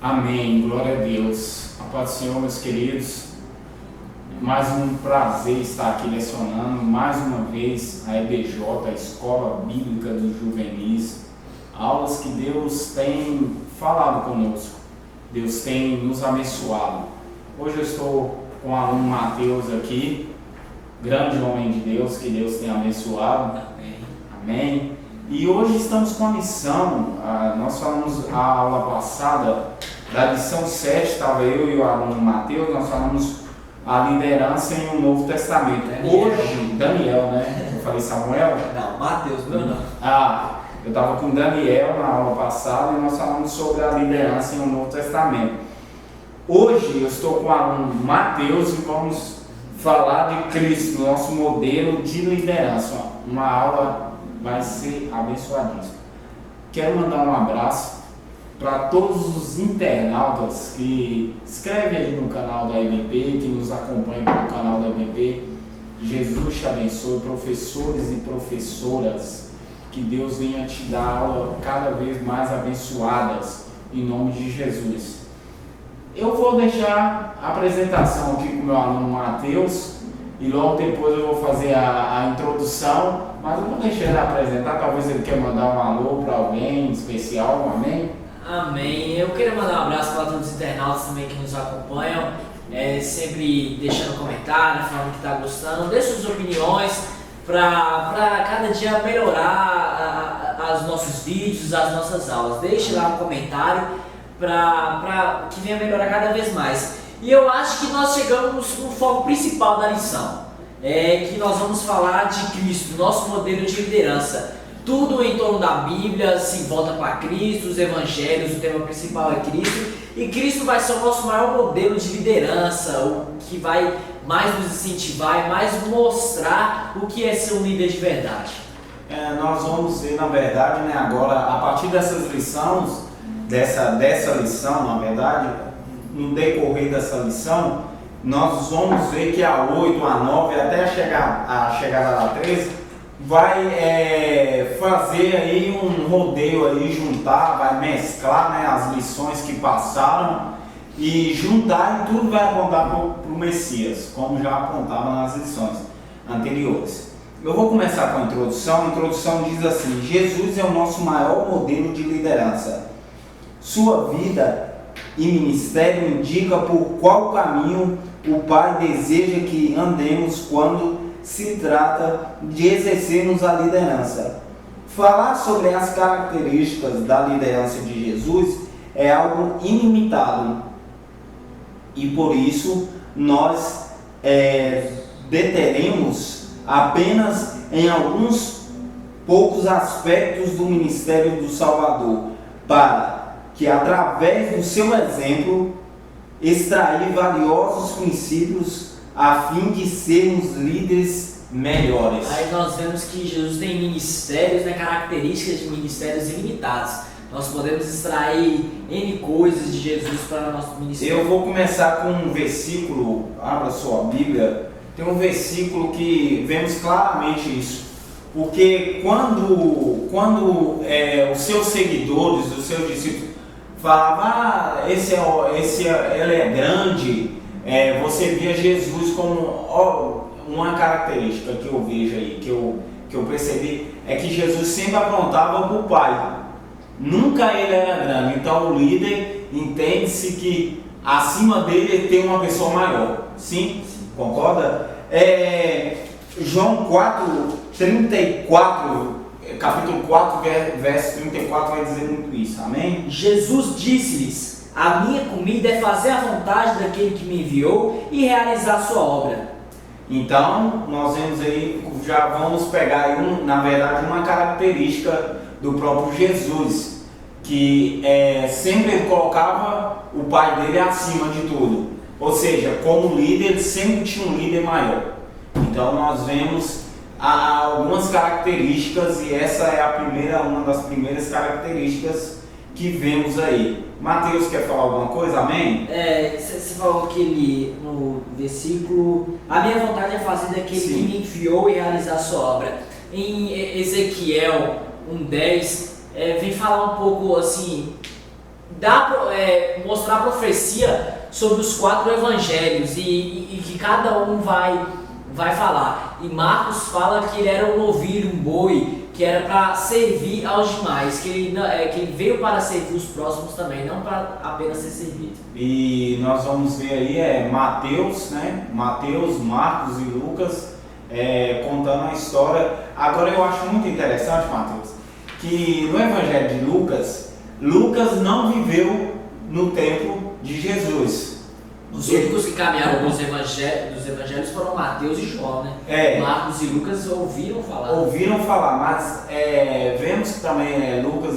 Amém, glória a Deus. A paz do Senhor, meus queridos. Mais um prazer estar aqui lecionando, mais uma vez, a EBJ, a Escola Bíblica dos Juvenis. Aulas que Deus tem falado conosco, Deus tem nos abençoado. Hoje eu estou com o aluno Mateus aqui, grande homem de Deus, que Deus tem abençoado. Amém. Amém. E hoje estamos com a lição, nós falamos a aula passada, da lição 7, estava eu e o aluno Mateus, nós falamos a liderança em um Novo Testamento. Hoje, Daniel, né? Eu falei Samuel? Não, Mateus, meu não. Eu estava com Daniel na aula passada e nós falamos sobre a liderança em um Novo Testamento. Hoje eu estou com o aluno Mateus e vamos falar de Cristo, nosso modelo de liderança. Uma aula vai ser abençoadíssima. Quero mandar um abraço para todos os internautas que escrevem aí no canal da EBP, que nos acompanham no canal da EBP. Jesus te abençoe, professores e professoras, que Deus venha te dar aula cada vez mais abençoadas, em nome de Jesus. Eu vou deixar a apresentação aqui com o meu aluno Mateus, e logo depois eu vou fazer a introdução, mas eu vou deixar ele apresentar, talvez ele quer mandar um alô para alguém especial, amém? Amém. Eu queria mandar um abraço para todos os internautas também que nos acompanham, sempre deixando comentário, falando que está gostando, deixe suas opiniões para cada dia melhorar os nossos vídeos, as nossas aulas. Deixe lá um comentário para que venha melhorar cada vez mais. E eu acho que nós chegamos no foco principal da lição, que nós vamos falar de Cristo, nosso modelo de liderança. Tudo em torno da Bíblia se volta para Cristo, os evangelhos, o tema principal é Cristo, e Cristo vai ser o nosso maior modelo de liderança, o que vai mais nos incentivar e mais mostrar o que é ser um líder de verdade. Nós vamos ver, na verdade, agora, a partir dessas lições, dessa lição, na verdade, no decorrer dessa lição, nós vamos ver que a 8, a 9, até a chegada da 13, vai fazer aí um rodeio aí, juntar, vai mesclar as lições que passaram e juntar, e tudo vai apontar para o Messias, como já apontava nas lições anteriores. Eu vou começar com a introdução. A introdução diz assim: Jesus é o nosso maior modelo de liderança. Sua vida e ministério indica por qual caminho o Pai deseja que andemos quando se trata de exercermos a liderança. Falar sobre as características da liderança de Jesus é algo ilimitado, e por isso nós deteremos apenas em alguns poucos aspectos do ministério do Salvador, para que através do seu exemplo extrair valiosos princípios a fim de sermos líderes melhores. Aí nós vemos que Jesus tem ministérios, características de ministérios ilimitados. Nós podemos extrair N coisas de Jesus para o nosso ministério. Eu vou começar com um versículo, abra sua Bíblia, tem um versículo que vemos claramente isso. Porque quando os seus seguidores, os seus discípulos falavam, ele é grande, você via Jesus como uma característica que eu vejo aí, que eu percebi, é que Jesus sempre apontava para o Pai, nunca ele era grande. Então o líder entende-se que acima dele tem uma pessoa maior. Sim? Concorda? João 4:34, capítulo 4, verso 34 vai dizer muito isso, amém? Jesus disse-lhes: a minha comida é fazer a vontade daquele que me enviou e realizar a sua obra. Então, nós vemos aí, já vamos pegar aí, na verdade, uma característica do próprio Jesus, que sempre ele colocava o Pai dele acima de tudo. Ou seja, como líder, ele sempre tinha um líder maior. Então, nós vemos algumas características, e essa é uma das primeiras características que vemos aí. Mateus quer falar alguma coisa? Amém? Você falou que no versículo, a minha vontade é fazer daquele que me enviou e realizar a sua obra. Em Ezequiel 1:10, vem falar um pouco assim mostrar a profecia sobre os 4 evangelhos e que cada um vai falar. E Marcos fala que ele era um novilho, um boi, que era para servir aos demais, que ele veio para servir os próximos também, não para apenas ser servido. E nós vamos ver aí Mateus, né? Mateus, Marcos e Lucas contando a história. Agora eu acho muito interessante, Mateus, que no Evangelho de Lucas não viveu no tempo de Jesus. Os únicos que caminharam dos evangelhos foram Mateus e João, né? Marcos e Lucas ouviram falar. Mas vemos que também Lucas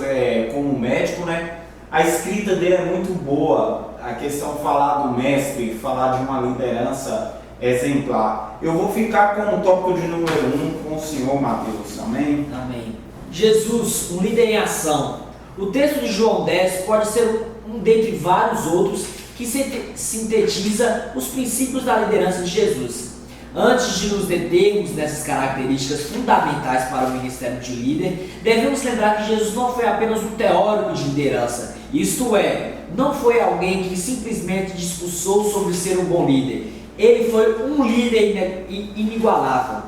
como médico, né? A escrita dele é muito boa, a questão de falar do mestre, falar de uma liderança exemplar. Eu vou ficar com o tópico de número 1 com o senhor Mateus, amém? Amém. Jesus, um líder em ação. O texto de João 10 pode ser um dentre vários outros que sintetiza os princípios da liderança de Jesus. Antes de nos determos nessas características fundamentais para o ministério de líder, devemos lembrar que Jesus não foi apenas um teórico de liderança, isto é, não foi alguém que simplesmente discursou sobre ser um bom líder. Ele foi um líder inigualável.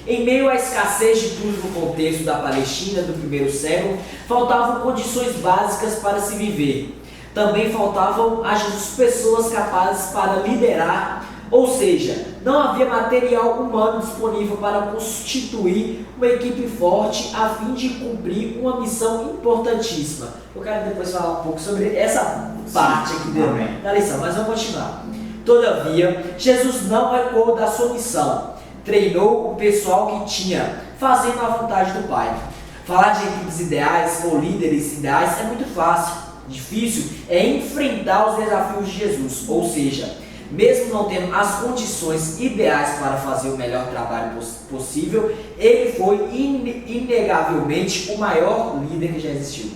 Em meio à escassez de tudo no contexto da Palestina do primeiro século, faltavam condições básicas para se viver. Também faltavam a Jesus pessoas capazes para liderar, ou seja, não havia material humano disponível para constituir uma equipe forte a fim de cumprir uma missão importantíssima. Eu quero depois falar um pouco sobre essa parte aqui da lição, mas vamos continuar. Todavia, Jesus não recuou da sua missão. Treinou o pessoal que tinha, fazendo a vontade do Pai. Falar de equipes ideais ou líderes ideais é muito fácil. Difícil é enfrentar os desafios de Jesus, ou seja, mesmo não tendo as condições ideais para fazer o melhor trabalho possível, ele foi inegavelmente o maior líder que já existiu.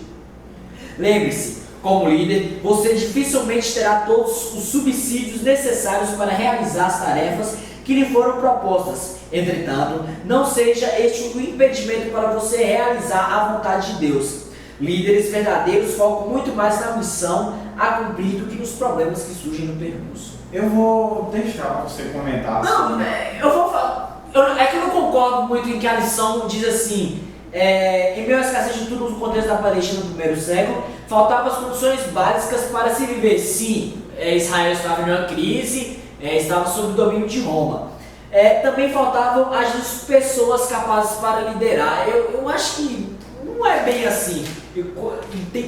Lembre-se, como líder, você dificilmente terá todos os subsídios necessários para realizar as tarefas que lhe foram propostas. Entretanto, não seja este um impedimento para você realizar a vontade de Deus. Líderes verdadeiros focam muito mais na missão a cumprir do que nos problemas que surgem no percurso. Eu vou deixar para você comentar. Não, eu vou falar. É que eu não concordo muito em que a lição diz assim: em meio à escassez de tudo no contexto da Palestina no primeiro século, faltavam as condições básicas para se viver. Sim, Israel estava em uma crise, estava sob o domínio de Roma. Também faltavam as pessoas capazes para liderar. Eu acho que não é bem assim.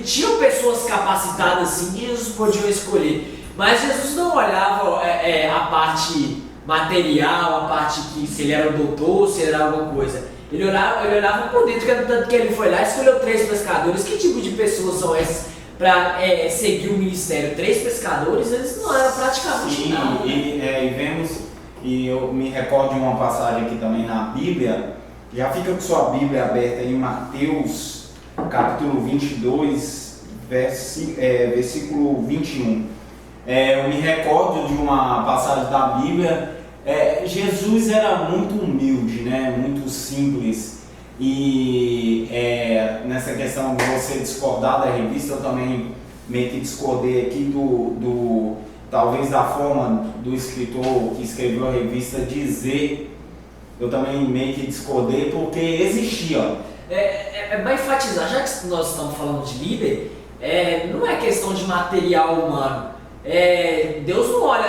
Tinham pessoas capacitadas assim que Jesus podia escolher, mas Jesus não olhava a parte material, a parte que se ele era um doutor, se ele era alguma coisa. Ele olhava por dentro, tanto que ele foi lá e escolheu 3 pescadores. Que tipo de pessoas são essas para seguir o ministério? 3 pescadores, eles não eram praticamente nada. E vemos, e eu me recordo de uma passagem aqui também na Bíblia. Já fica com sua Bíblia aberta em Mateus capítulo 22, versículo 21. Eu me recordo de uma passagem da Bíblia. Jesus era muito humilde, né? Muito simples. E nessa questão de você discordar da revista, eu também meio que discordei aqui talvez da forma do escritor que escreveu a revista dizer. Eu também meio que discordei porque existia. Para enfatizar, já que nós estamos falando de líder, não é questão de material humano. Deus não olha,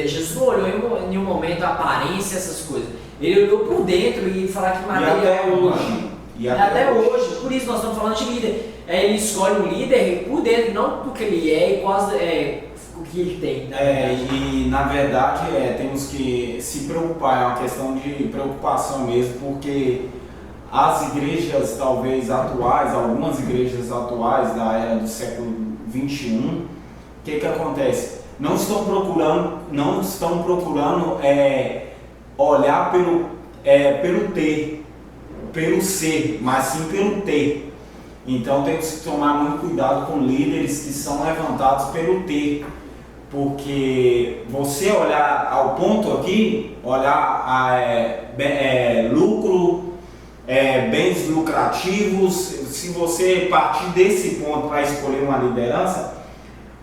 Jesus não olhou em nenhum momento a aparência, essas coisas. Ele olhou por dentro e falar que material humano. E até hoje. Por isso nós estamos falando de líder. Ele escolhe um líder por dentro, não porque ele e quase o que ele tem. E na verdade temos que se preocupar, é uma questão de preocupação mesmo, porque as igrejas talvez atuais, algumas igrejas atuais da era do século 21, o que acontece? Não estão procurando olhar pelo ter, pelo ser, mas sim pelo ter. Então temos que tomar muito cuidado com líderes que são levantados pelo ter, porque você olhar ao ponto aqui, olhar lucro, bens lucrativos. Se você partir desse ponto para escolher uma liderança,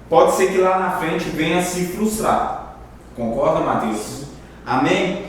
pode ser que lá na frente venha se frustrar. Concorda, Matheus? Amém?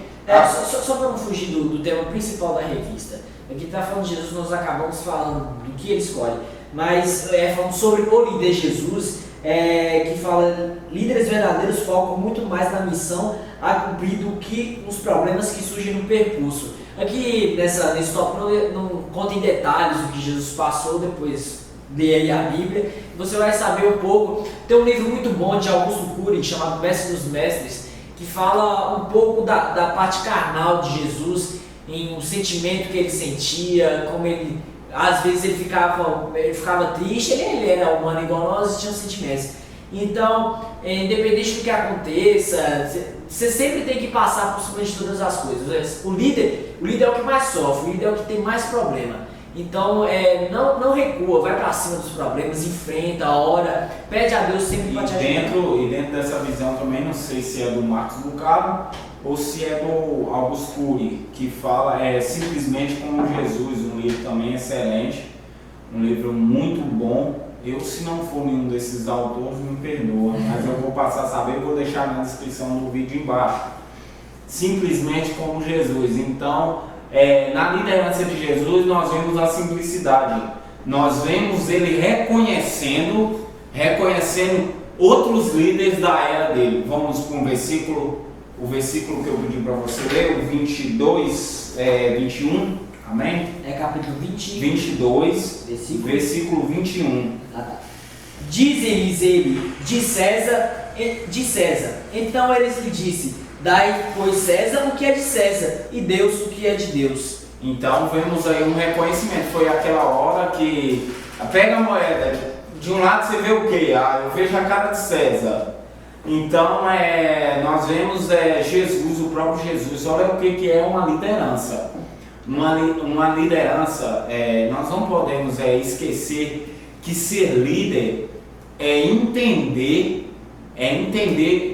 Só para não fugir do tema principal da revista, aqui está falando de Jesus, nós acabamos falando do que ele escolhe, mas falando sobre o líder Jesus, que fala, líderes verdadeiros focam muito mais na missão a cumprir do que nos problemas que surgem no percurso. Aqui nesse tópico não conta em detalhes o que Jesus passou, depois lê aí a Bíblia, você vai saber um pouco. Tem um livro muito bom de Augusto Cury, chamado Mestre dos Mestres, que fala um pouco da parte carnal de Jesus, em um sentimento que ele sentia, como ele, às vezes ele ficava triste, ele era humano igual nós e tinha sentimentos. Então, independente do que aconteça, você sempre tem que passar por cima de todas as coisas. O líder é o que mais sofre, o líder é o que tem mais problema. Então, não recua, vai para cima dos problemas, enfrenta, ora, pede a Deus sempre para te ajudar. E dentro dessa visão também, não sei se é do Marcos Lucado ou se é do Augusto Cury, que fala simplesmente como Jesus, um livro também excelente, um livro muito bom. Eu, se não for nenhum desses autores, me perdoa, mas eu vou passar a saber e vou deixar na descrição do vídeo embaixo. Simplesmente como Jesus. Então, na liderança de Jesus, nós vemos a simplicidade. Nós vemos ele reconhecendo outros líderes da era dele. Vamos para o versículo que eu pedi para você ler, o 22, 21, amém? Capítulo 22, versículo 21. Diz-lhes ele, de César. Então eles lhe disse, dai, pois, César o que é de César, e Deus o que é de Deus. Então vemos aí um reconhecimento. Foi aquela hora que pega a moeda, de um lado você vê o quê? Eu vejo a cara de César. Então nós vemos Jesus, o próprio Jesus. Olha o que é uma liderança. Uma liderança, nós não podemos esquecer que ser líder é entender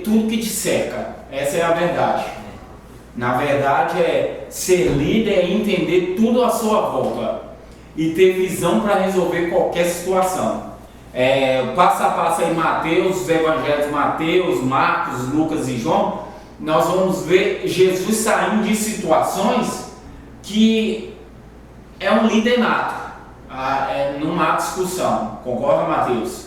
tudo que te cerca. Essa é a verdade. Na verdade, ser líder é entender tudo à sua volta e ter visão para resolver qualquer situação. Passo a passo em Mateus, os evangelhos de Mateus, Marcos, Lucas e João, nós vamos ver Jesus saindo de situações que é um líder nato, não há discussão. Concorda, Mateus?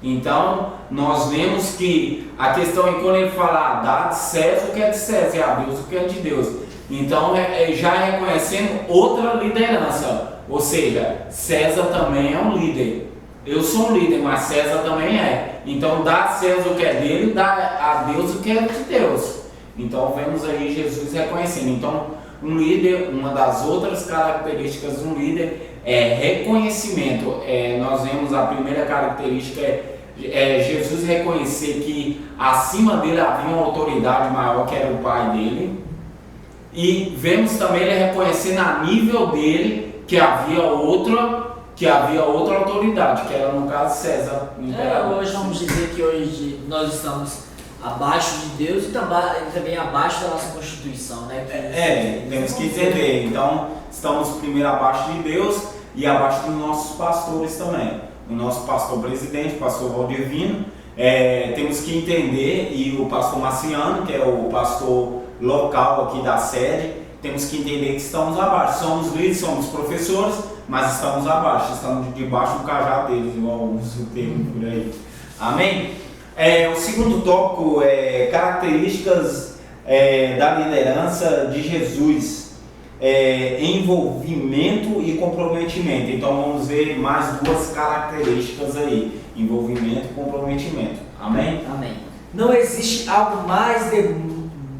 Então, nós vemos que a questão é quando ele fala, dá de César o que é de César, e a Deus o que é de Deus. Então, já reconhecendo outra liderança, ou seja, César também é um líder. Eu sou um líder, mas César também é. Então, dá a César o que é dele, dá a Deus o que é de Deus. Então, vemos aí Jesus reconhecendo. Então, um líder, uma das outras características de um líder é reconhecimento. Nós vemos a primeira característica Jesus reconhecer que acima dele havia uma autoridade maior, que era o pai dele. E vemos também ele reconhecendo a nível dele que havia outra autoridade, que era no caso César. Hoje vamos dizer que hoje nós estamos abaixo de Deus e também abaixo da nossa Constituição, né? Temos que entender. Então, estamos primeiro abaixo de Deus e abaixo dos nossos pastores também. O nosso pastor presidente, pastor Valdivino, temos que entender, e o pastor Marciano, que é o pastor local aqui da sede, temos que entender que estamos abaixo. Somos líderes, somos professores, mas estamos abaixo, estamos debaixo do cajado deles, igual usa o termo por aí. Amém? O segundo tópico é características da liderança de Jesus. Envolvimento e comprometimento. Então vamos ver mais duas características aí: envolvimento e comprometimento. Amém? Amém. Não existe algo mais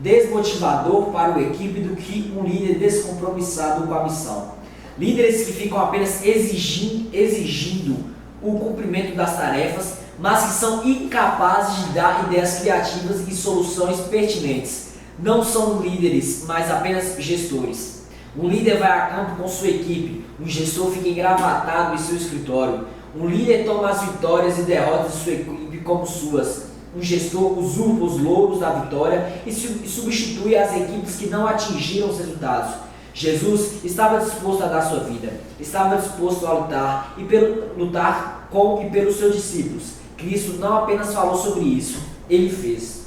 desmotivador para uma equipe do que um líder descompromissado com a missão. Líderes que ficam apenas exigindo o cumprimento das tarefas, mas que são incapazes de dar ideias criativas e soluções pertinentes. Não são líderes, mas apenas gestores. Um líder vai a campo com sua equipe, um gestor fica engravatado em seu escritório. Um líder toma as vitórias e derrotas de sua equipe como suas. Um gestor usurpa os louros da vitória e substitui as equipes que não atingiram os resultados. Jesus estava disposto a dar sua vida, estava disposto a lutar com e pelos seus discípulos. Cristo não apenas falou sobre isso, ele fez.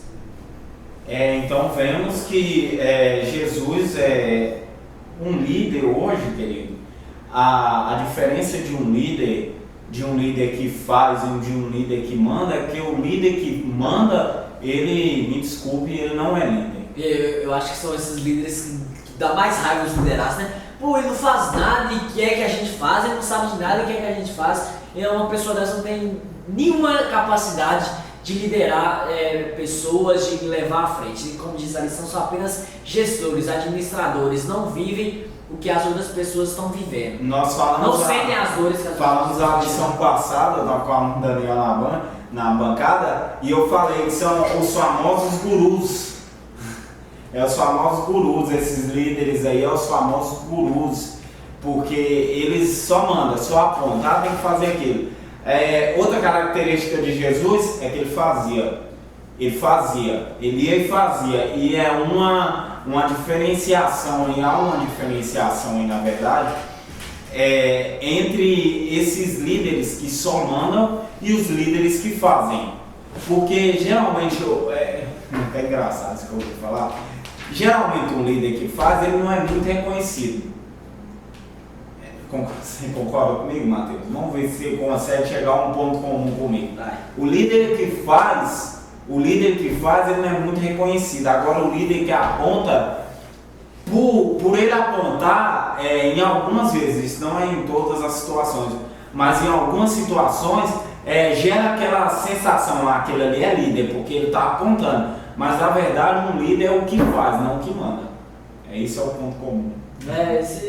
Então vemos que Jesus é um líder hoje, querido. A diferença de um líder que faz e de um líder que manda é que o líder que manda, ele, me desculpe, ele não é líder. Eu acho que são esses líderes que dá mais raiva aos liderados, né? Pô, ele não faz nada e quer que a gente faça, ele não sabe de nada e quer que a gente faça. E uma pessoa dessa não tem nenhuma capacidade de liderar pessoas, de levar à frente. E como diz a lição, são apenas gestores, administradores, não vivem o que as outras pessoas estão vivendo. Nós falamos não sentem as dores que as falamos a lição passada, eu estava com o Daniel na bancada, e eu falei que são os famosos gurus. Os famosos gurus, esses líderes aí, os famosos gurus, porque eles só mandam, só apontam, tem que fazer aquilo. Outra característica de Jesus é que ele ia e fazia, e é uma diferenciação, e há uma diferenciação aí, na verdade, entre esses líderes que só mandam e os líderes que fazem, porque geralmente, é engraçado isso que eu vou falar, geralmente um líder que faz, ele não é muito reconhecido. Você concorda comigo, Matheus? Vamos ver se você consegue chegar a um ponto comum comigo. O líder que faz, ele não é muito reconhecido. Agora o líder que aponta, por ele apontar, em algumas vezes, isso não é em todas as situações, mas em algumas situações, gera aquela sensação lá, aquele ali é líder, porque ele está apontando. Mas na verdade um líder é o que faz, não o que manda. Esse é o ponto comum.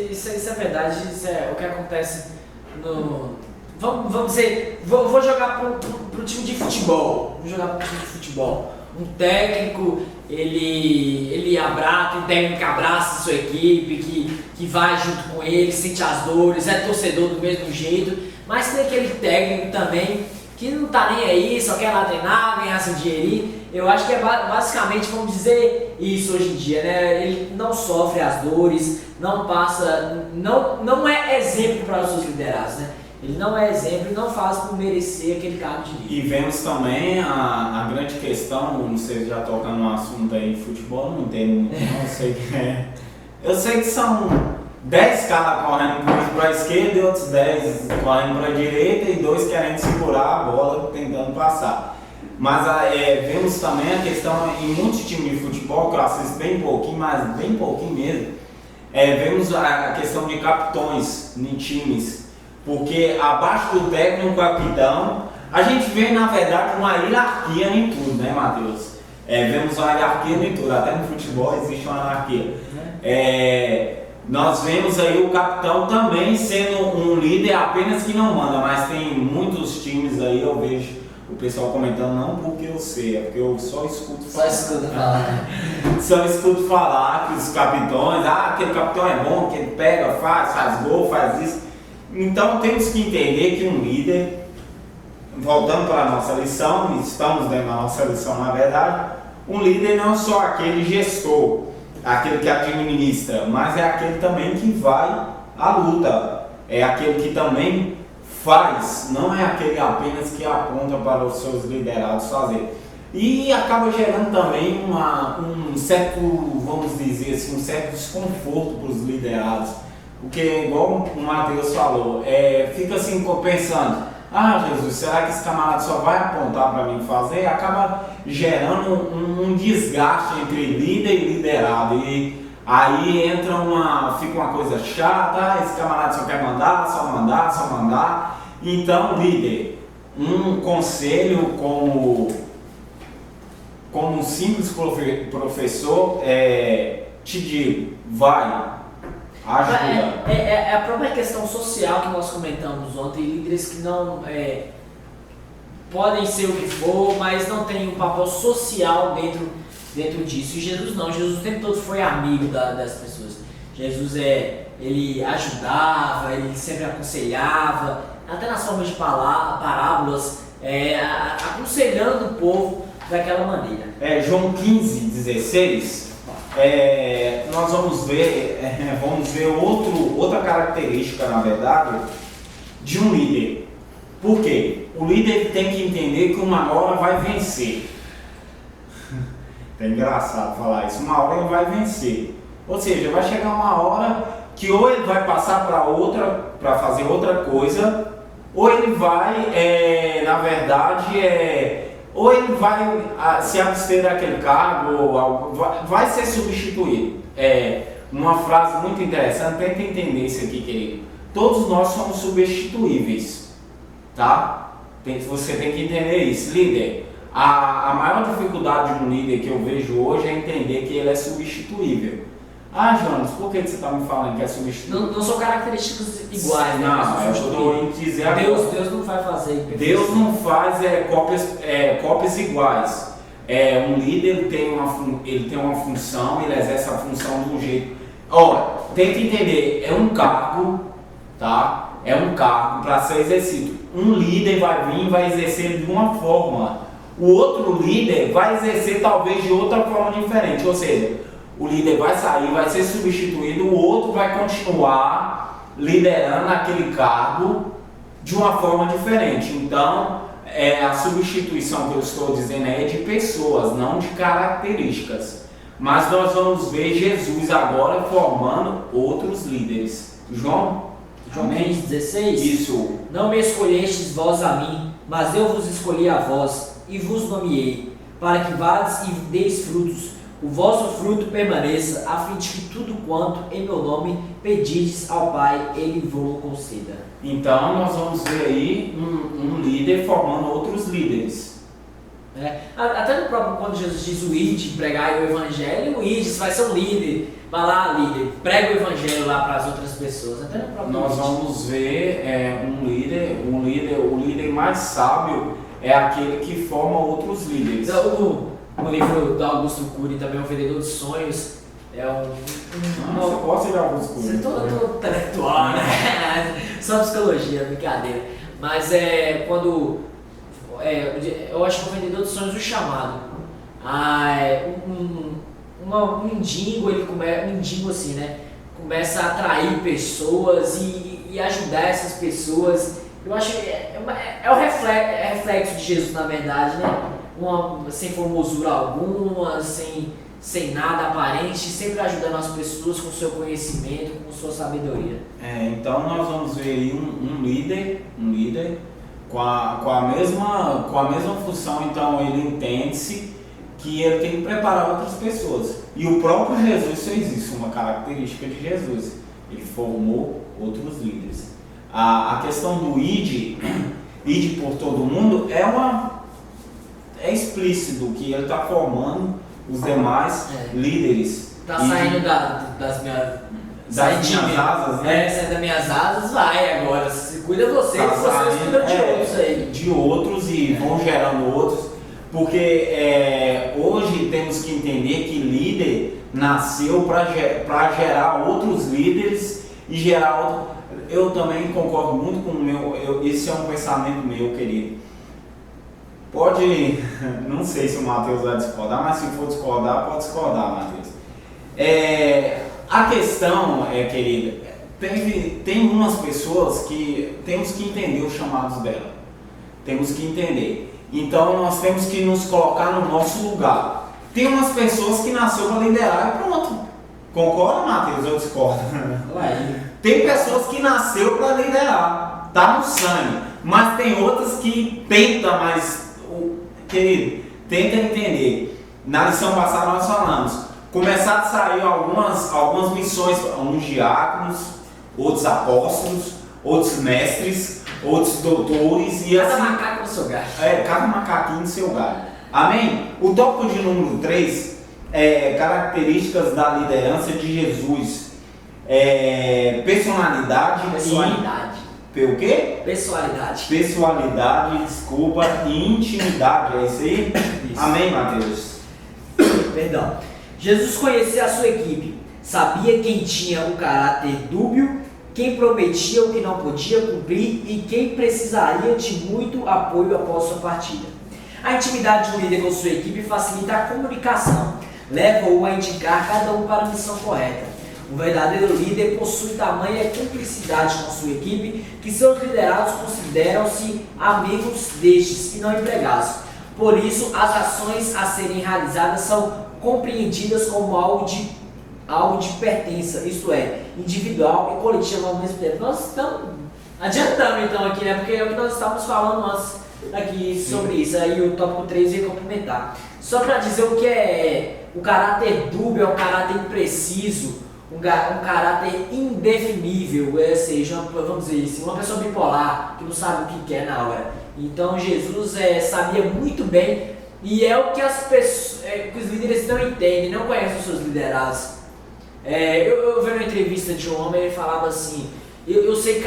Isso é verdade, isso é o que acontece no... Vamos dizer, vou jogar pro time de futebol. Um técnico, ele abraça, um técnico que abraça a sua equipe, que vai junto com ele, sente as dores, é torcedor do mesmo jeito, mas tem aquele técnico também que não tá nem aí, só quer lá treinar, ganhar seu dinheirinho. Eu acho que é basicamente, vamos dizer isso hoje em dia, né? Ele não sofre as dores, não é exemplo para os seus liderados, né? Ele não é exemplo e não faz por merecer aquele cargo de líder. E vemos também a grande questão, não sei se já tocando no assunto aí de futebol, não entendo, não sei o que é. Eu sei que são 10 caras correndo para a esquerda e outros 10 correndo para a direita e 2 querendo segurar a bola, tentando passar. Mas vemos também a questão, em muitos times de futebol, que eu assisto bem pouquinho, mas bem pouquinho mesmo, vemos a questão de capitões em times, porque abaixo do técnico, capitão, a gente vê na verdade uma hierarquia em tudo, né, Matheus? Vemos uma hierarquia em tudo, até no futebol existe uma hierarquia. Nós vemos aí o capitão também sendo um líder apenas que não manda, mas tem muitos times aí, eu vejo o pessoal comentando, não porque eu sei, é porque eu só escuto falar. Só escuto falar que os capitões, aquele capitão é bom, que ele pega, faz gol, faz isso. Então temos que entender que um líder, voltando para a nossa lição, estamos dentro da nossa lição na verdade, um líder não é só aquele gestor, aquele que administra, mas é aquele também que vai à luta, é aquele que também faz, não é aquele apenas que aponta para os seus liderados fazer. E acaba gerando também um certo, vamos dizer assim, um certo desconforto para os liderados, porque igual o Matheus falou, fica assim pensando, Jesus, será que esse camarada só vai apontar para mim fazer? Acaba gerando um desgaste entre líder e liderado, e aí fica uma coisa chata, esse camarada só quer mandar, só mandar. Então, líder, um conselho como um simples professor, te digo, vai, ajuda. É a própria questão social que nós comentamos ontem, líderes que não podem ser o que for, mas não têm um papel social dentro disso. E Jesus não, Jesus o tempo todo foi amigo das pessoas. Jesus ele ajudava, ele sempre aconselhava, até nas formas de parábolas, aconselhando o povo daquela maneira. João 15:16, nós vamos ver outra característica, na verdade, de um líder. Por quê? O líder tem que entender que uma hora vai vencer. É engraçado falar isso, uma hora ele vai vencer. Ou seja, vai chegar uma hora que ou ele vai passar para fazer outra coisa, ou ele vai, na verdade, ou ele vai se abster daquele cargo, ou vai ser substituído. Uma frase muito interessante, tenta entender isso aqui, querido. Todos nós somos substituíveis, tá? Você tem que entender isso, líder. A maior dificuldade de um líder que eu vejo hoje é entender que ele é substituível. Jonas, por que você está me falando que é substituível? Não são características iguais, né? Não, eu estou dizendo Deus não vai fazer imperfeição. Deus não faz cópias iguais. Um líder ele tem uma função, ele exerce a função de um jeito. Ora, tem que entender, é um cargo, tá? É um cargo para ser exercido. Um líder vai vir e vai exercer de uma forma. O outro líder vai exercer talvez de outra forma diferente. Ou seja, o líder vai sair, vai ser substituído, o outro vai continuar liderando aquele cargo de uma forma diferente. Então, a substituição que eu estou dizendo é de pessoas, não de características. Mas nós vamos ver Jesus agora formando outros líderes. João 15,16. Isso. Não me escolhestes vós a mim, mas eu vos escolhi a vós e vos nomeei, para que vades e deis frutos, o vosso fruto permaneça, a fim de que tudo quanto em meu nome pedides ao Pai, Ele vos conceda. Então nós vamos ver aí um líder formando outros líderes. Até no próprio, quando Jesus diz o ide, pregar o evangelho, o ide, você vai ser um líder, vai lá, líder, prega o evangelho lá para as outras pessoas. Até no próprio nós vamos ver o líder mais sábio é aquele que forma outros líderes. No livro do Augusto Cury, também O Vendedor de Sonhos, você pode ser Augusto Cury. Você é todo intelectual, né? Só psicologia, brincadeira. Mas quando eu acho que O Vendedor de Sonhos, o chamado. Um mendigo, mendigo assim, né? Começa a atrair pessoas e ajudar essas pessoas. Eu acho que é o reflexo de Jesus, na verdade, né? Sem formosura alguma, sem nada aparente, sempre ajudando as pessoas com seu conhecimento, com sua sabedoria. Então nós vamos ver aí um líder com a mesma função. Então ele entende-se que ele tem que preparar outras pessoas. E o próprio Jesus fez isso, uma característica de Jesus. Ele formou outros líderes. A questão do id por todo mundo é explícito que ele está formando os demais líderes. Está saindo das minhas asas, né? Saindo das minhas asas, vai agora. Se cuida você, vocês cuidam de outros aí. De outros e vão gerando outros. Porque hoje temos que entender que líder nasceu para gerar outros líderes e gerar outros. Eu também concordo muito com o meu, esse é um pensamento meu, querido. Não sei se o Matheus vai discordar, mas se for discordar, pode discordar, Matheus. A questão querida, tem umas pessoas que temos que entender os chamados dela. Temos que entender. Então nós temos que nos colocar no nosso lugar. Tem umas pessoas que nasceu para liderar e pronto. Concorda, Matheus? Eu discordo. Tem pessoas que nasceu para liderar, tá no sangue. Mas tem outras que tentam, mas, querido, tenta entender. Na lição passada nós falamos, começaram a sair algumas missões, uns diáconos, outros apóstolos, outros mestres, outros doutores e cada assim. Cada macaco no seu galho. Cada macaquinho no seu galho. Amém? O tópico de número 3 é características da liderança de Jesus. Personalidade. O quê? Pessoalidade, desculpa, e intimidade. É isso aí? Isso. Amém, Matheus? Perdão. Jesus conhecia a sua equipe, sabia quem tinha o caráter dúbio, quem prometia o que não podia cumprir e quem precisaria de muito apoio após sua partida. A intimidade de um líder com sua equipe facilita a comunicação. leva-o a indicar cada um para a missão correta. Um verdadeiro líder possui tamanha cumplicidade com sua equipe que seus liderados consideram-se amigos destes e não empregados. Por isso, as ações a serem realizadas são compreendidas como algo de pertença, isto é, individual e coletiva ao mesmo tempo. Nós estamos adiantando então aqui, né? Porque é o que nós estávamos falando antes aqui sobre isso. Aí o tópico 3 ia complementar. Só para dizer o que é o caráter dúbio, é um caráter impreciso, um caráter indefinível, ou seja, vamos dizer assim, uma pessoa bipolar que não sabe o que quer na hora. Então Jesus sabia muito bem, e é o que as pessoas, que os líderes não entendem, não conhecem os seus liderados. Eu vi uma entrevista de um homem, ele falava assim, eu sei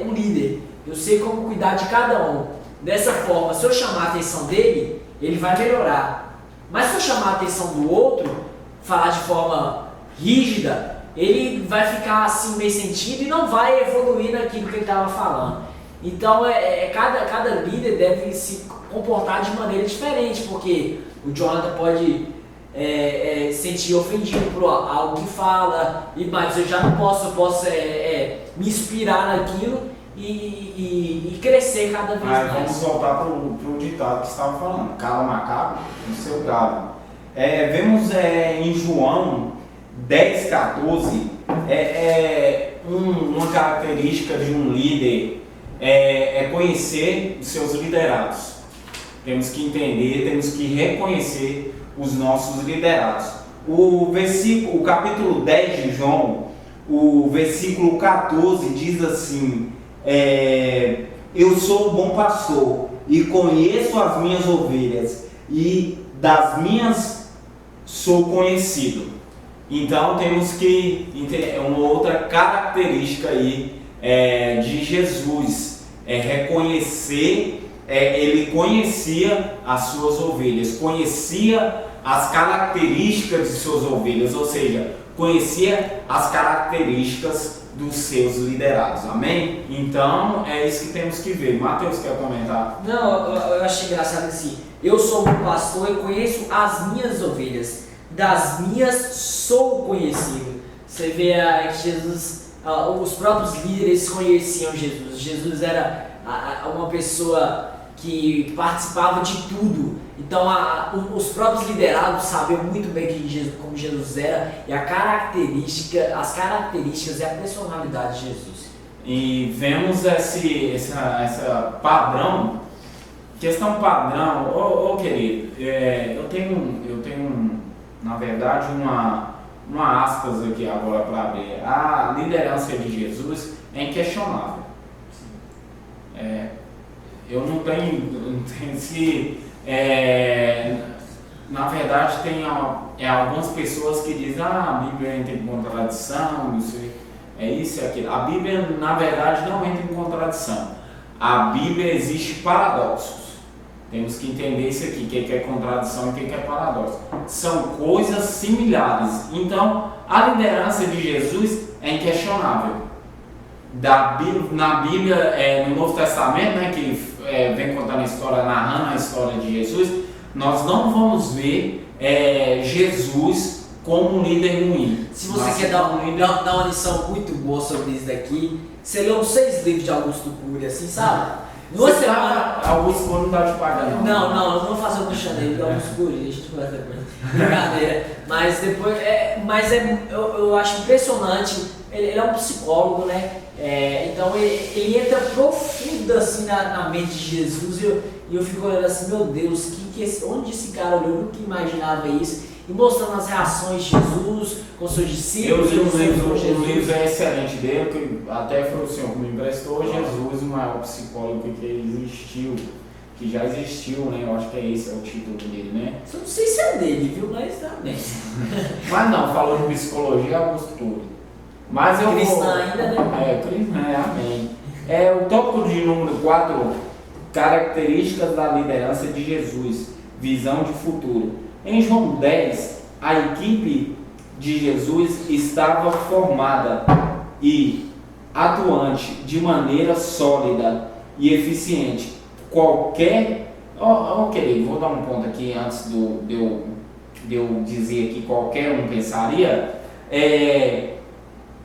um líder, eu sei como cuidar de cada um. Dessa forma, se eu chamar a atenção dele, ele vai melhorar. Mas se eu chamar a atenção do outro, falar de forma rígida, ele vai ficar assim meio sentido e não vai evoluir naquilo que ele estava falando. Então cada líder deve se comportar de maneira diferente, porque o Jonathan pode sentir ofendido por algo que fala, mas eu já não posso, me inspirar naquilo e crescer cada vez mais. Vamos voltar para o ditado que estava falando: cala macaco no seu galo. Vemos em João 10,14, uma característica de um líder conhecer os seus liderados. Temos que entender, temos que reconhecer os nossos liderados. O capítulo 10 de João, o versículo 14 diz assim: eu sou o bom pastor e conheço as minhas ovelhas, e das minhas sou conhecido. Então temos que entender uma outra característica aí de Jesus, reconhecer, ele conhecia as suas ovelhas, conhecia as características de suas ovelhas, ou seja, conhecia as características dos seus liderados, amém? Então é isso que temos que ver. Mateus quer comentar? Não, eu achei engraçado assim, eu sou um pastor e conheço as minhas ovelhas, das minhas sou conhecido. Você vê que Jesus, os próprios líderes conheciam Jesus. Jesus era uma pessoa que participava de tudo. Então os próprios liderados sabiam muito bem como Jesus era e as características e a personalidade de Jesus. E vemos essa padrão, questão padrão. Querido, eu tenho na verdade uma aspas aqui agora para abrir. A liderança de Jesus é inquestionável. Eu não tenho se na verdade tem algumas pessoas que dizem a Bíblia entra em contradição, isso e aquilo. A Bíblia na verdade não entra em contradição. A Bíblia existe paradoxos. Temos que entender isso aqui, o que é contradição e o que é paradoxo. São coisas similares. Então, a liderança de Jesus é inquestionável. Na Bíblia, no Novo Testamento, né, que vem contando a história, narrando a história de Jesus, nós não vamos ver Jesus como um líder ruim. Se você quer dar uma lição muito boa sobre isso daqui, você leu 6 livros de Augusto Cury, assim, sabe? Você Augusto Cury não está te pagando. Não, eu não vou fazer o merchan dele, do Augusto Cury, a gente conversa depois. Brincadeira. Mas depois, eu acho impressionante, ele é um psicólogo, né? Então ele entra profundo assim na mente de Jesus e eu fico olhando assim, meu Deus, onde esse cara olhou, nunca imaginava isso. E mostrando as reações de Jesus com seus discípulos. O livro é excelente dele, que até foi o Senhor que me emprestou. Jesus, o maior psicólogo que existiu, que já existiu, né? Eu acho que esse é o título dele, né? Eu não sei se é dele, viu? Mas também. Mas não, falou de psicologia, Augusto Cury. Mas eu cristã ainda, né? Cristã, amém. O tópico de número 4, características da liderança de Jesus, visão de futuro. Em João 10, a equipe de Jesus estava formada e atuante de maneira sólida e eficiente. Querido, vou dar um ponto aqui antes de eu de eu dizer que qualquer um pensaria,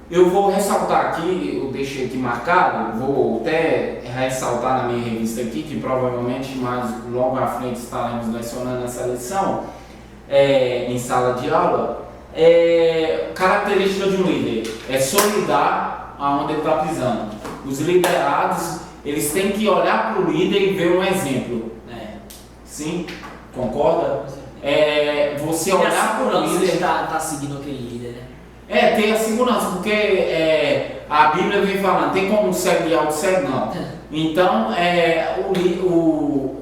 eu vou ressaltar aqui, eu deixei aqui marcado, vou até ressaltar na minha revista aqui, que provavelmente mais logo à frente estaremos lecionando essa lição em sala de aula. Característica de um líder é solidar aonde ele está pisando. Os liderados, eles têm que olhar para o líder e ver um exemplo. Sim? Concorda? Você olhar para o líder... Você está seguindo aquele líder, né? Ter a segurança, porque a Bíblia vem falando, tem como um cego guiar o cego? Não. Então,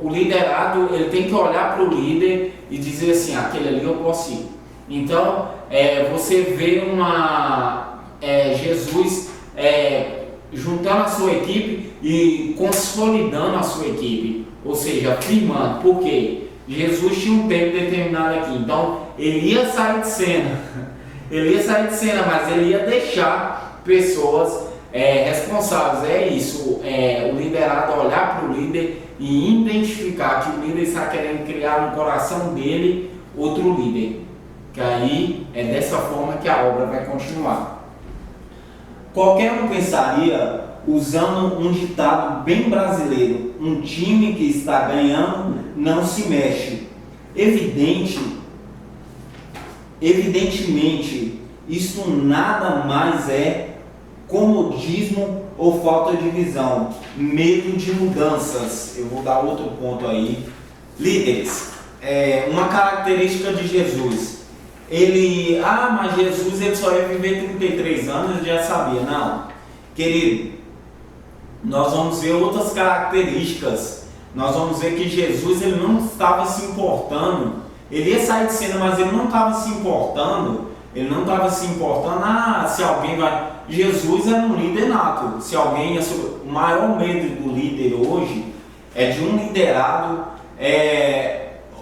o liderado, ele tem que olhar para o líder e dizer assim, aquele ali eu posso ir. Então, você vê Jesus juntando a sua equipe e consolidando a sua equipe, ou seja, firmando. Por quê? Jesus tinha um tempo determinado aqui, então ele ia sair de cena, mas ele ia deixar pessoas responsáveis. É isso, o liderado olhar para o líder e identificar que o líder está querendo criar no coração dele outro líder, que aí é dessa forma que a obra vai continuar. Qualquer um pensaria, usando um ditado bem brasileiro, um time que está ganhando não se mexe. Evidentemente, isto nada mais é comodismo ou falta de visão, medo de mudanças. Eu vou dar outro ponto aí. Líderes, uma característica de Jesus. Mas Jesus ele só ia viver 33 anos, eu já sabia. Não, querido, nós vamos ver outras características. Nós vamos ver que Jesus ele não estava se importando. Ele ia sair de cena, mas ele não estava se importando. Se alguém vai... Jesus era um líder nato. O maior medo do líder hoje é de um liderado...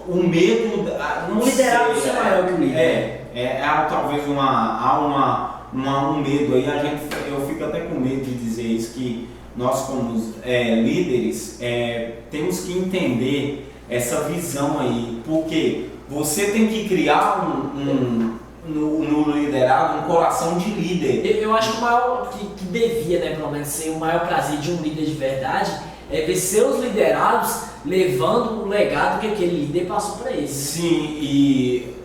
O medo... Um liderado ser maior que o líder. Talvez um medo aí. Eu fico até com medo de dizer isso, que nós como líderes temos que entender essa visão aí, porque você tem que criar no liderado um coração de líder. Eu acho que o maior, que devia, né, pelo menos ser o maior prazer de um líder de verdade, é ver seus liderados levando o legado que aquele líder passou para eles. Sim, e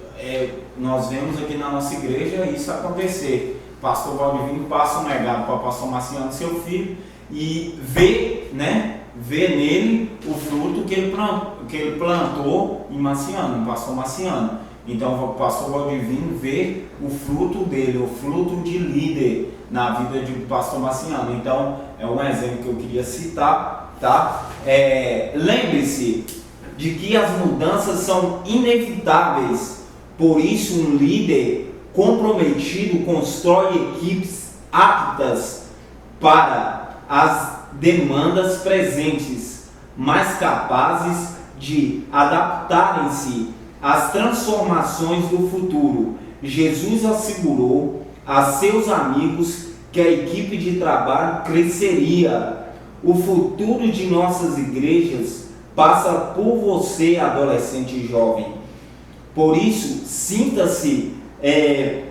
nós vemos aqui na nossa igreja isso acontecer. Pastor Valdivino passa um legado para o pastor Marciano, seu filho, e vê nele o fruto que ele plantou em Marciano, o pastor Marciano. Então o pastor Valdivino vê o fruto dele, o fruto de líder na vida do pastor Marciano. Então é um exemplo que eu queria citar, tá? Lembre-se de que as mudanças são inevitáveis, por isso um líder comprometido constrói equipes aptas para as demandas presentes, mais capazes de adaptarem-se às transformações do futuro. Jesus assegurou a seus amigos que a equipe de trabalho cresceria. O futuro de nossas igrejas passa por você, adolescente e jovem. Por isso, sinta-se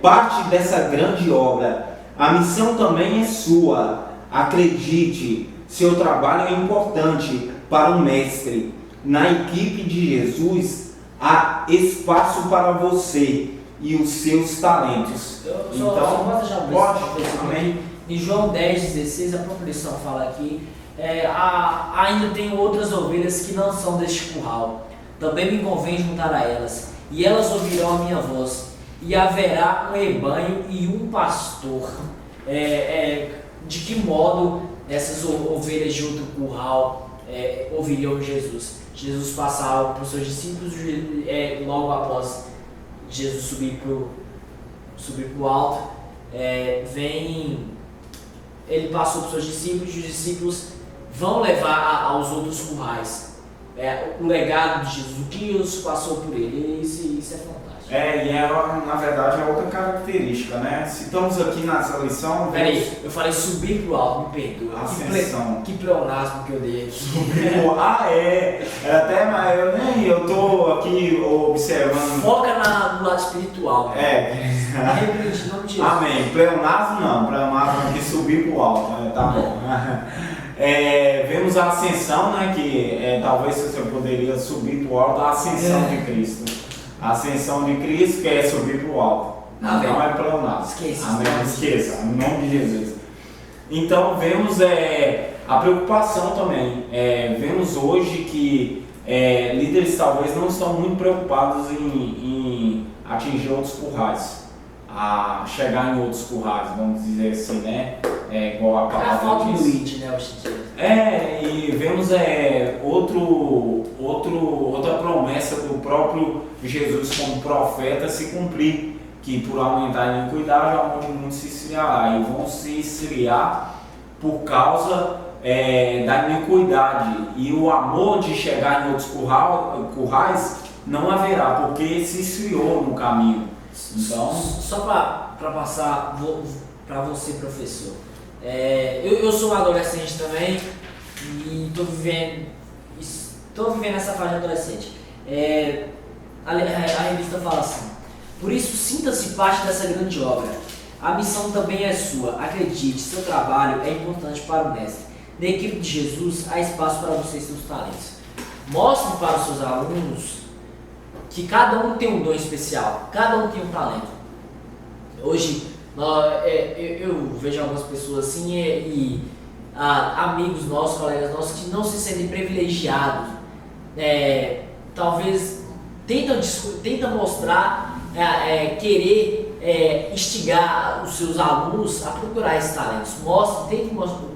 parte dessa grande obra. A missão também é sua. Acredite, seu trabalho é importante para o Mestre. Na equipe de Jesus há espaço para você e os seus talentos. Só posso deixar um amém. Em João 10,16, a própria lição fala aqui, ainda tenho outras ovelhas que não são deste curral. Também me convém juntar a elas, e elas ouvirão a minha voz, e haverá um rebanho e um pastor. De que modo essas ovelhas de outro curral ouviriam Jesus? Jesus passava para os seus discípulos logo após Jesus subir para o alto, ele passou para os seus discípulos, e os discípulos vão levar aos outros currais o legado de Jesus, o que Jesus passou por ele. Isso é fantástico. Na verdade é outra característica, né? Se estamos aqui nessa lição. Peraí, eu falei subir pro alto, me perdoa. Ascensão. Que pleonasmo que eu dei aqui. Eu tô aqui observando. Foca no lado espiritual. Repreende em nome de Jesus. Amém. Pleonasmo não, pleonasmo aqui subir pro alto, tá bom. Vemos a ascensão, né? Que talvez você poderia subir pro alto, a ascensão de Cristo. A ascensão de Cristo quer subir para o alto. Amém. Não é pleonasmo. Esqueça, em nome de Jesus. Então vemos a preocupação também. Vemos hoje que líderes talvez não estão muito preocupados em atingir outros currais, a chegar em outros currais, vamos dizer assim, né? Igual a palavra falta diz. do lead, né, hoje em dia. E vemos outra promessa do próprio Jesus como profeta se cumprir, que por aumentar a iniquidade, o amor de muitos se esfriará, e vão se esfriar por causa da iniquidade, e o amor de chegar em outros currais não haverá, porque se esfriou no caminho. Então, só para passar para você, professor, eu sou um adolescente também e estou vivendo essa fase de adolescente. A revista fala assim: por isso sinta-se parte dessa grande obra. A missão também é sua. Acredite, seu trabalho é importante para o mestre. Na equipe de Jesus há espaço para vocês e seus talentos. Mostre para os seus alunos que cada um tem um dom especial, cada um tem um talento. Hoje eu vejo algumas pessoas assim amigos nossos, colegas nossos que não se sentem privilegiados, talvez tentam mostrar, querer instigar os seus alunos a procurar esses talentos.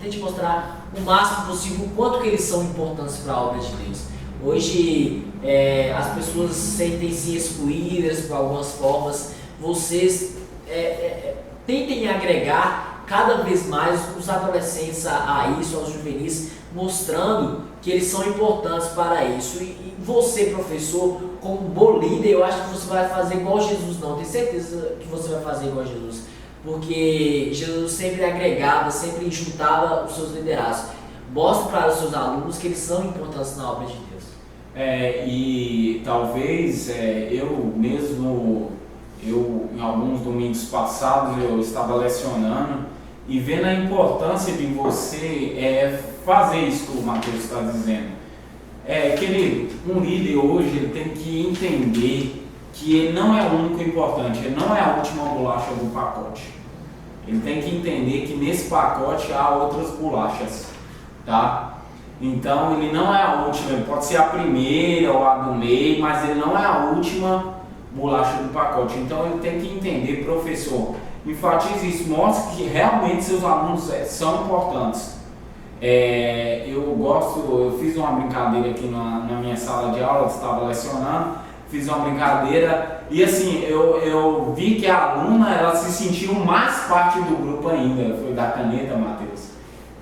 Tente mostrar o máximo possível o quanto que eles são importantes para a obra de Deus. Hoje as pessoas sentem-se excluídas por algumas formas. Vocês tentem agregar cada vez mais os adolescentes a isso, aos juvenis, mostrando que eles são importantes para isso. E você, professor, como bom líder, eu acho que você vai fazer igual Jesus, não, tenho certeza que você vai fazer igual Jesus, porque Jesus sempre agregava, sempre juntava os seus liderados. Mostre para os seus alunos que eles são importantes na obra de Deus. E talvez em alguns domingos passados eu estava lecionando e vendo a importância de você fazer isso que o Mateus está dizendo. Querido, um líder hoje ele tem que entender que ele não é o único importante, ele não é a última bolacha do pacote. Ele tem que entender que nesse pacote há outras bolachas, tá? Então ele não é a última, ele pode ser a primeira ou a do meio, mas ele não é a última bolacha do pacote. Então ele tem que entender, professor, enfatize isso, mostre que realmente seus alunos são importantes. Eu fiz uma brincadeira aqui na minha sala de aula, eu estava lecionando, fiz uma brincadeira e assim, eu vi que a aluna, ela se sentiu mais parte do grupo ainda. Foi da caneta, Mateus.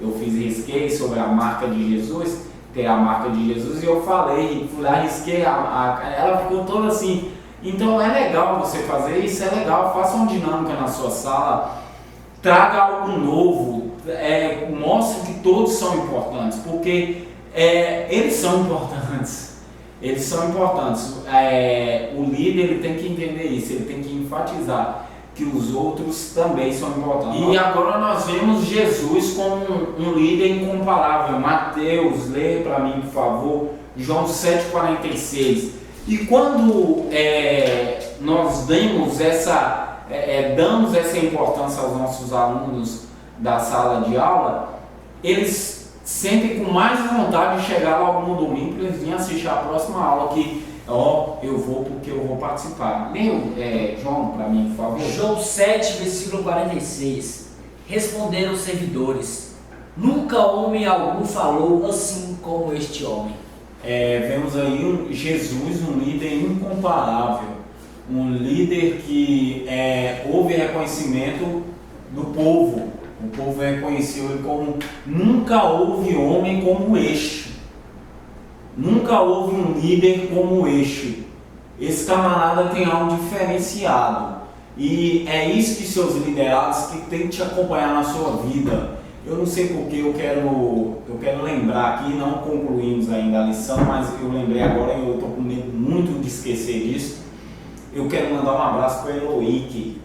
Eu risquei sobre a marca de Jesus, tem a marca de Jesus, e eu falei, fui lá, risquei, ela ficou toda assim. Então é legal você fazer isso, é legal, faça uma dinâmica na sua sala, traga algo novo, mostre que todos são importantes, porque eles são importantes. Eles são importantes. O líder ele tem que entender isso, ele tem que enfatizar que os outros também são importantes. E agora nós vemos Jesus como um líder incomparável. Mateus, lê para mim, por favor, João 7,46. E quando nós damos essa importância aos nossos alunos da sala de aula, eles sentem com mais vontade de chegar logo no domingo para eles virem assistir a próxima aula, que eu vou porque eu vou participar. Leia, João, para mim, por favor. João 7, versículo 46. Responderam os servidores: nunca homem algum falou assim como este homem. Vemos aí Jesus, um líder incomparável, um líder que houve reconhecimento do povo. O povo reconheceu ele como nunca houve homem como este. Nunca houve um líder como este. esse camarada tem algo diferenciado. E é isso que seus liderados que tem que te acompanhar na sua vida. Eu não sei porque eu quero lembrar aqui, não concluímos ainda a lição, mas eu lembrei agora e eu estou com medo muito de esquecer disso. Eu quero mandar um abraço para o Eloíque.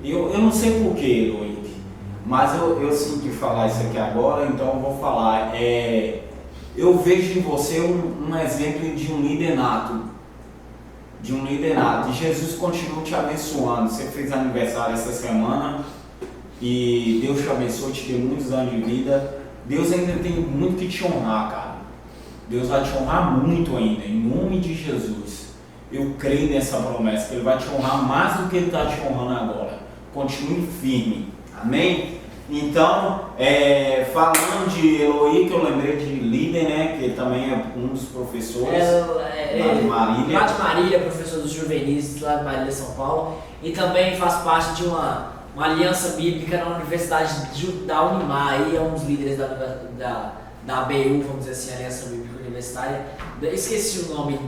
Eu não sei porquê, Eloíque, mas eu sinto de falar isso aqui agora, então eu vou falar. Eu vejo em você um exemplo de um líder nato. E Jesus continua te abençoando. Você fez aniversário essa semana e Deus te abençoe, te deu muitos anos de vida. Deus ainda tem muito que te honrar, cara. Deus vai te honrar muito ainda, em nome de Jesus. Eu creio nessa promessa, que Ele vai te honrar mais do que Ele está te honrando agora. Continue firme, amém? Então, falando de Eloí, que eu lembrei de líder, né, que também é um dos professores lá de Marília. Lá de Marília, professor dos juvenis, lá de Marília, São Paulo. E também faz parte de uma aliança bíblica na Universidade da Unimar, aí é um dos líderes da ABU, vamos dizer assim, Aliança Bíblica Universitária. Esqueci o nome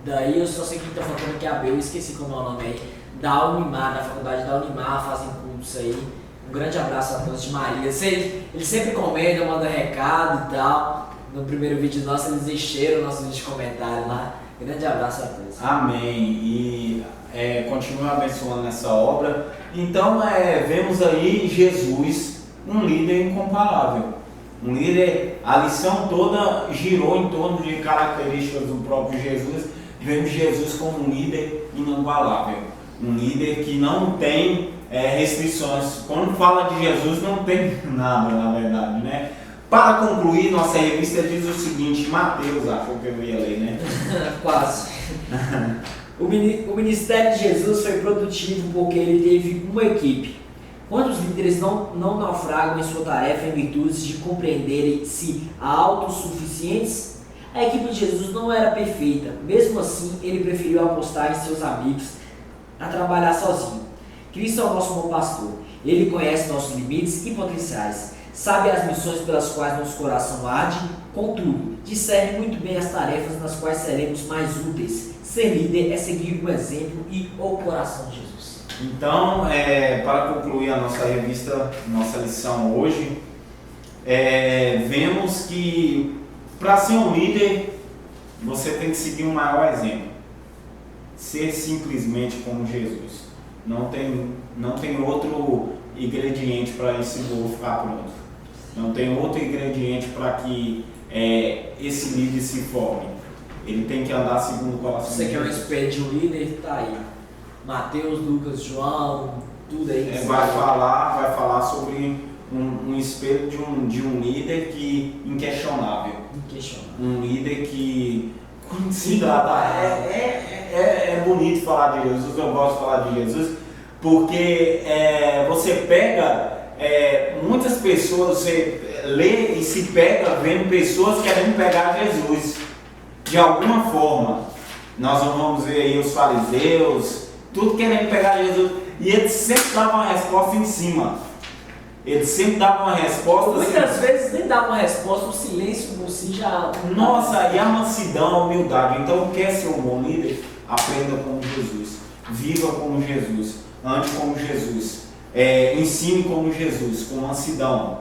daí, eu só sei que está falando que é a ABU, esqueci como é o nome aí. Da Unimar, da faculdade da Unimar, fazem curso aí. Um grande abraço a todos de Marília. Eles sempre comentam, mandam recado e tal. No primeiro vídeo nosso, eles encheram o nosso vídeo de comentário lá. Grande abraço a todos. Amém. E continue abençoando essa obra. Então, vemos aí Jesus, um líder incomparável. Um líder, a lição toda girou em torno de características do próprio Jesus. Vemos Jesus como um líder inigualável. Um líder que não tem restrições. Quando fala de Jesus, não tem nada, na verdade, né? Para concluir, nossa revista diz o seguinte, Mateus, achou que eu ia ler, né? Quase. O ministério de Jesus foi produtivo porque ele teve uma equipe. Quando os líderes não naufragam em sua tarefa em virtude de compreenderem-se autossuficientes, a equipe de Jesus não era perfeita. Mesmo assim, ele preferiu apostar em seus amigos a trabalhar sozinho. Cristo é o nosso bom pastor. Ele conhece nossos limites e potenciais. Sabe as missões pelas quais nosso coração arde, contudo, discerne muito bem as tarefas nas quais seremos mais úteis. Ser líder é seguir um exemplo e o coração de Jesus. Então, para concluir a nossa revista, nossa lição hoje, vemos que para ser um líder, você tem que seguir um maior exemplo. Ser simplesmente como Jesus. Não tem outro ingrediente para esse bolo ficar pronto. Não tem outro ingrediente para que esse líder se forme. Ele tem que andar segundo o coração. Você quer um espelho de um líder? Tá aí. Mateus, Lucas, João, tudo aí. Vai falar sobre um espelho de um líder inquestionável. Um líder que quando se trata, é bonito falar de Jesus, eu gosto de falar de Jesus, porque você pega muitas pessoas, você lê e se pega vendo pessoas querendo pegar Jesus de alguma forma. Nós vamos ver aí os fariseus, tudo querendo pegar Jesus, e eles sempre davam uma resposta em cima. Eles sempre davam uma resposta. Muitas vezes nem davam uma resposta, o silêncio por si já. Nossa, e a mansidão, a humildade. Então, quer ser um bom líder? Aprenda como Jesus, viva como Jesus, ande como Jesus, ensine como Jesus, com mansidão.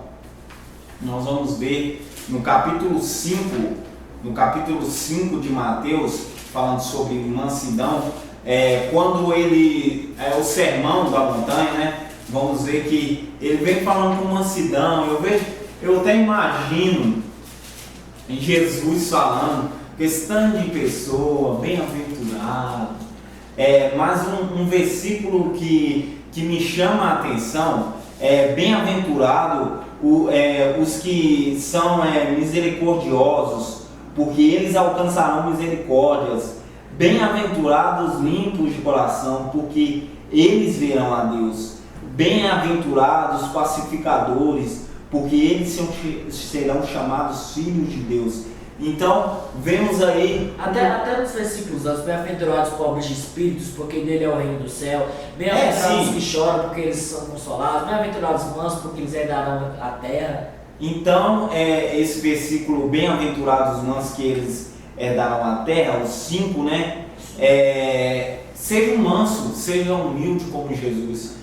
Nós vamos ver no capítulo 5 de Mateus, falando sobre mansidão, quando o sermão da montanha, né? Vamos ver que ele vem falando com mansidão. Eu até imagino Jesus falando, esse tanto de pessoa, bem-aventurado. Mas um versículo que me chama a atenção é bem-aventurado os que são misericordiosos, porque eles alcançarão misericórdias. Bem-aventurados limpos de coração, porque eles verão a Deus. Bem-aventurados pacificadores, porque eles serão chamados filhos de Deus. Então, vemos aí... Até nos versículos, os bem-aventurados pobres de espíritos, porque dele é o reino do céu. Bem-aventurados que choram, porque eles são consolados. Bem-aventurados mansos, porque eles herdarão a terra. Então, esse versículo, bem-aventurados mansos, que eles herdarão a terra, os 5, né? Seja manso, seja humilde como Jesus.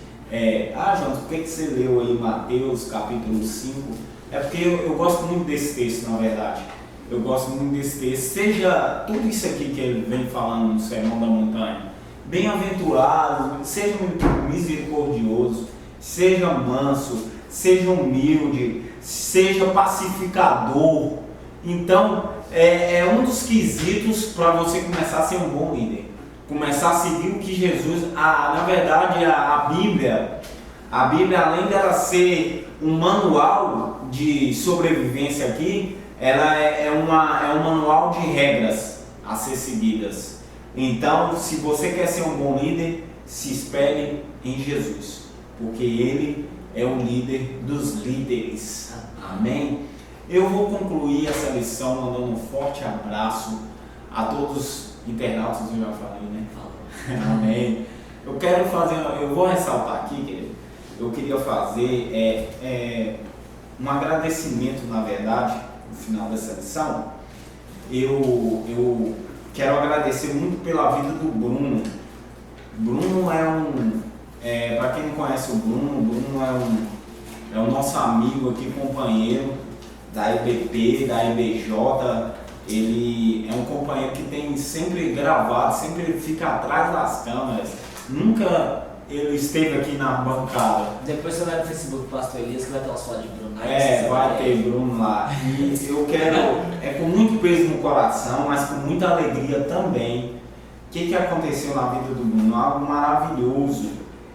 Jonas, por que você leu aí Mateus capítulo 5? É porque eu gosto muito desse texto, na verdade. Eu gosto muito desse texto. Seja tudo isso aqui que ele vem falando no Sermão da Montanha. Bem-aventurado, seja misericordioso, seja manso, seja humilde, seja pacificador. Então, é um dos quesitos para você começar a ser um bom líder. Começar a seguir o que Jesus... na verdade, a Bíblia, além dela ser um manual de sobrevivência aqui, ela é um manual de regras a ser seguidas. Então, se você quer ser um bom líder, se espelhe em Jesus, porque Ele é o líder dos líderes. Amém? Eu vou concluir essa lição mandando um forte abraço a todos os internautas, eu já falei, né? Amém. Eu vou ressaltar aqui, querido, eu queria fazer um agradecimento, na verdade, no final dessa lição. Eu quero agradecer muito pela vida do Bruno. Bruno para quem não conhece o Bruno é o nosso amigo aqui, companheiro da IBP, da IBJ. Ele é um companheiro que tem sempre gravado, sempre fica atrás das câmeras. Nunca ele esteve aqui na bancada. Depois você vai no Facebook do Pastor Elias que vai ter umas fotos de Bruno. Vai ter Bruno lá. E eu quero, com muito peso no coração, mas com muita alegria também. O que aconteceu na vida do Bruno? Algo maravilhoso.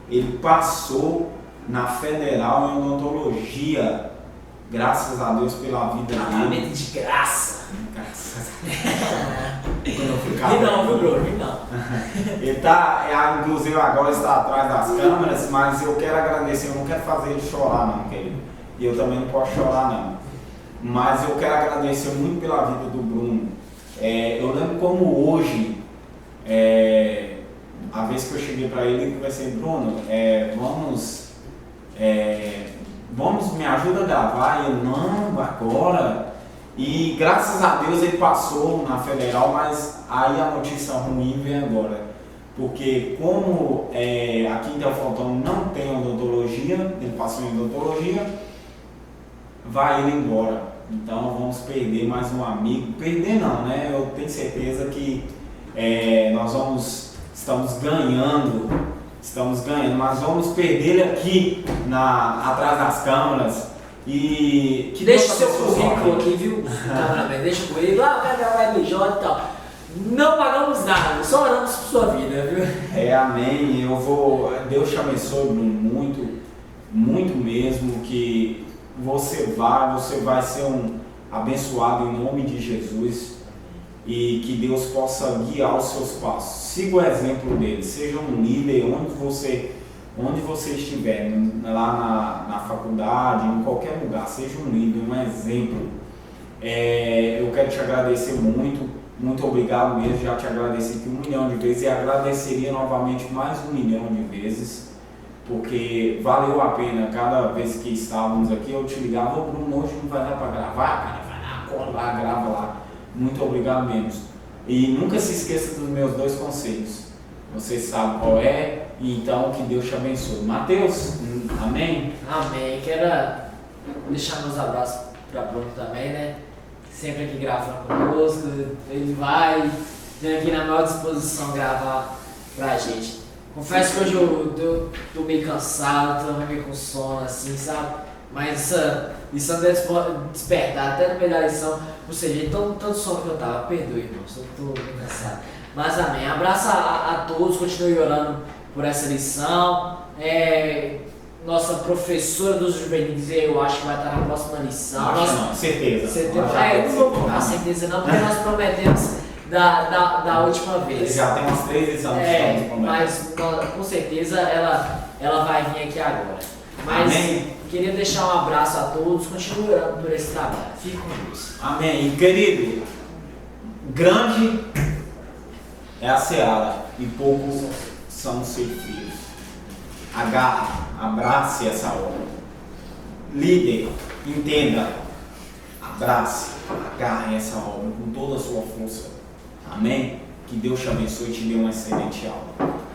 Ele passou na Federal em Odontologia. Graças a Deus pela vida dele. Tratamento de graça. Graças a Deus. Não, Bruno, não. Ele inclusive agora está atrás das câmeras, mas eu quero agradecer, eu não quero fazer ele chorar não, querido. E eu também não posso chorar não. Mas eu quero agradecer muito pela vida do Bruno. Eu lembro como hoje, a vez que eu cheguei para ele e conversei, Bruno, vamos, me ajuda a gravar. E eu, não, agora. E graças a Deus ele passou na Federal, mas aí a notícia ruim vem agora. Porque como aqui em Teoflotão não tem odontologia, ele passou em odontologia, vai ele embora. Então vamos perder mais um amigo. Perder não, né? Eu tenho certeza que estamos ganhando, mas vamos perder ele aqui atrás das câmeras. E que deixa o seu currículo aqui, viu? Deixa o currículo, eu quero gravar IBJ e tal. Não pagamos nada, só oramos por sua vida, viu? Amém. Deus te abençoe, Bruno, muito, muito mesmo. Que você vai ser um abençoado em nome de Jesus. E que Deus possa guiar os seus passos. Siga o exemplo dele, seja um líder onde você estiver, lá na faculdade, em qualquer lugar, seja um líder, um exemplo. Eu quero te agradecer muito obrigado mesmo, já te agradeci aqui 1 milhão de vezes e agradeceria novamente mais 1 milhão de vezes, porque valeu a pena. Cada vez que estávamos aqui eu te ligava, Bruno, hoje não vai dar para gravar, cara, vai lá, cola lá, grava lá. Muito obrigado mesmo. E nunca se esqueça dos meus 2 conselhos. Você sabe qual é, e então que Deus te abençoe. Mateus, amém? Amém. Quero deixar meus abraços para Bruno também, né? Sempre aqui gravando conosco. Ele vai, vem aqui na maior disposição gravar pra gente. Confesso que hoje eu tô meio cansado, tô meio com sono, assim, sabe? Mas essa lição deve despertar até no meio da lição. Ou seja, tanto sono que eu tava, perdoe, irmão, só que eu tô meio cansado. Mas amém. Abraço a todos, continue orando por essa lição. Nossa professora dos juvenis, eu acho que vai estar na próxima lição. Não, certeza. Não vou colocar certeza não, porque nós prometemos da última vez. Já tem umas 3 lições mas com certeza ela vai vir aqui agora. Mas amém. Queria deixar um abraço a todos, continue orando por esse trabalho. Fique com Deus. Amém. E querido, grande é a seara e poucos são os ceifeiros. Agarre, abrace essa obra. Líder, entenda, abrace, agarre essa obra com toda a sua força. Amém? Que Deus te abençoe e te dê uma excelente aula.